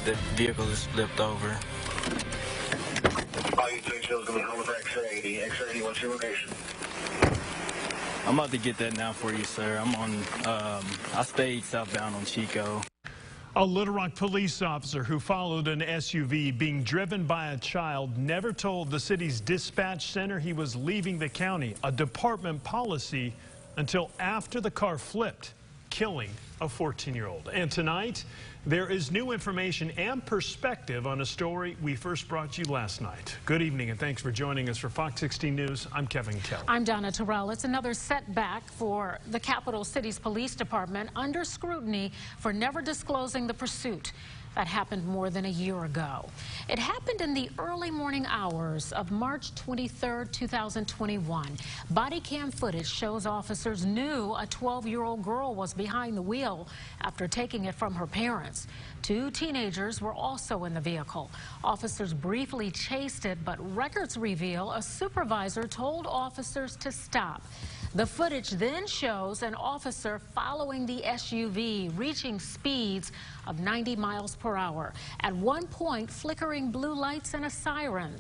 The vehicle is flipped over. All you doing is going to be home with X-80. X-80, what's your location? I'm about to get that now for you, sir. I'm on, I stayed southbound on Chico. A Little Rock police officer who followed an SUV being driven by a child never told the city's dispatch center he was leaving the county, a department policy, until after the car flipped, killing a 14-year-old. And tonight, there is new information and perspective on a story we first brought you last night. Good evening and thanks for joining us for Fox 16 News. I'm Kevin Kelly. I'm Donna Terrell. It's another setback for the capital city's police department under scrutiny for never disclosing the pursuit. That happened more than a year ago. It happened in the early morning hours of March 23, 2021. Body cam footage shows officers knew a 12-year-old girl was behind the wheel after taking it from her parents. Two teenagers were also in the vehicle. Officers briefly chased it, but records reveal a supervisor told officers to stop. The footage then shows an officer following the SUV, reaching speeds of 90 miles per hour. At one point, flickering blue lights and a siren.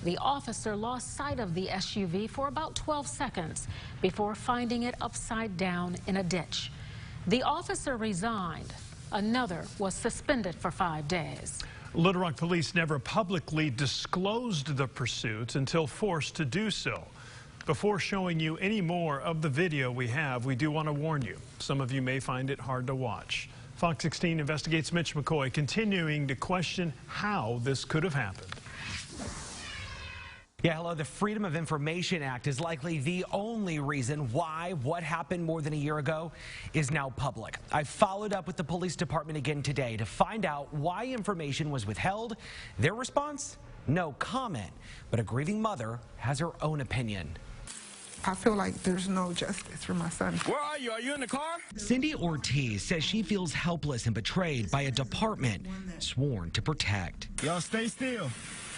The officer lost sight of the SUV for about 12 seconds before finding it upside down in a ditch. The officer resigned. Another was suspended for 5 days. Little Rock police never publicly disclosed the pursuit until forced to do so. Before showing you any more of the video we have, we do want to warn you. Some of you may find it hard to watch. Fox 16 investigates Mitch McCoy, continuing to question how this could have happened. Yeah, hello. The Freedom of Information Act is likely the only reason why what happened more than a year ago is now public. I followed up with the police department again today to find out why information was withheld. Their response? No comment. But a grieving mother has her own opinion. I feel like there's no justice for my son. Where are you? Are you in the car? Cindy Ortiz says she feels helpless and betrayed by a department sworn to protect. Y'all stay still.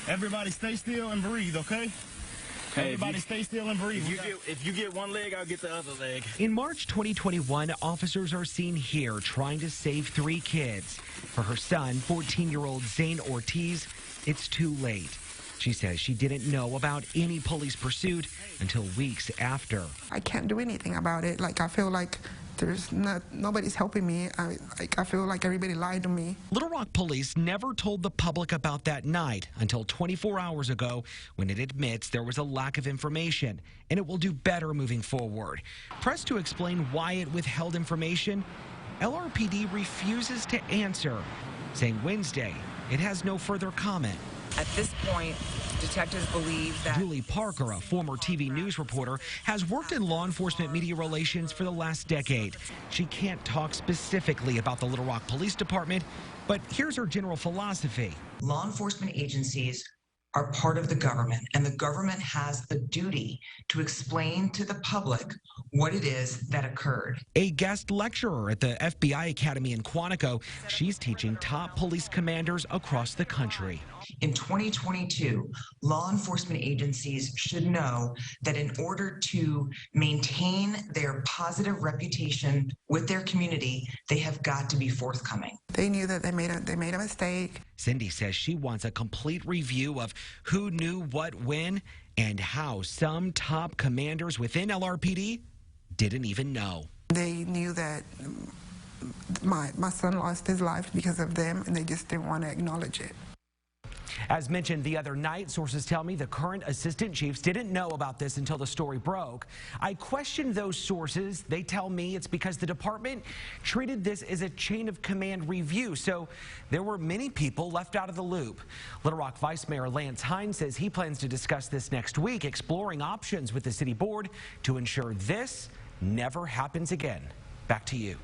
Everybody stay still and breathe, okay? Hey, Everybody stay still and breathe. If you get one leg, I'll get the other leg. In March 2021, officers are seen here trying to save 3 kids. For her son, 14-year-old Zane Ortiz, it's too late. She says she didn't know about any police pursuit until weeks after. I can't do anything about it. Like, I feel like nobody's helping me. I feel like everybody lied to me. Little Rock police never told the public about that night until 24 hours ago, when it admits there was a lack of information, and it will do better moving forward. Pressed to explain why it withheld information, LRPD refuses to answer, saying Wednesday it has no further comment. At this point, detectives believe that Julie Parker, a former TV news reporter, has worked in law enforcement media relations for the last decade. She can't talk specifically about the Little Rock Police Department, but here's her general philosophy. law enforcement agencies are part of the government, and the government has a duty to explain to the public what it is that occurred. A guest lecturer at the FBI Academy in Quantico, she's teaching top police commanders across the country. In 2022, law enforcement agencies should know that in order to maintain their positive reputation with their community, they have got to be forthcoming. They knew that they made a mistake. Cindy says she wants a complete review of who knew what when and how some top commanders within LRPD didn't even know. They knew that my son lost his life because of them, and they just didn't want to acknowledge it. As mentioned the other night, sources tell me the current assistant chiefs didn't know about this until the story broke. I questioned those sources. They tell me it's because the department treated this as a chain of command review, so there were many people left out of the loop. Little Rock Vice Mayor Lance Hines says he plans to discuss this next week, exploring options with the city board to ensure this never happens again. Back to you.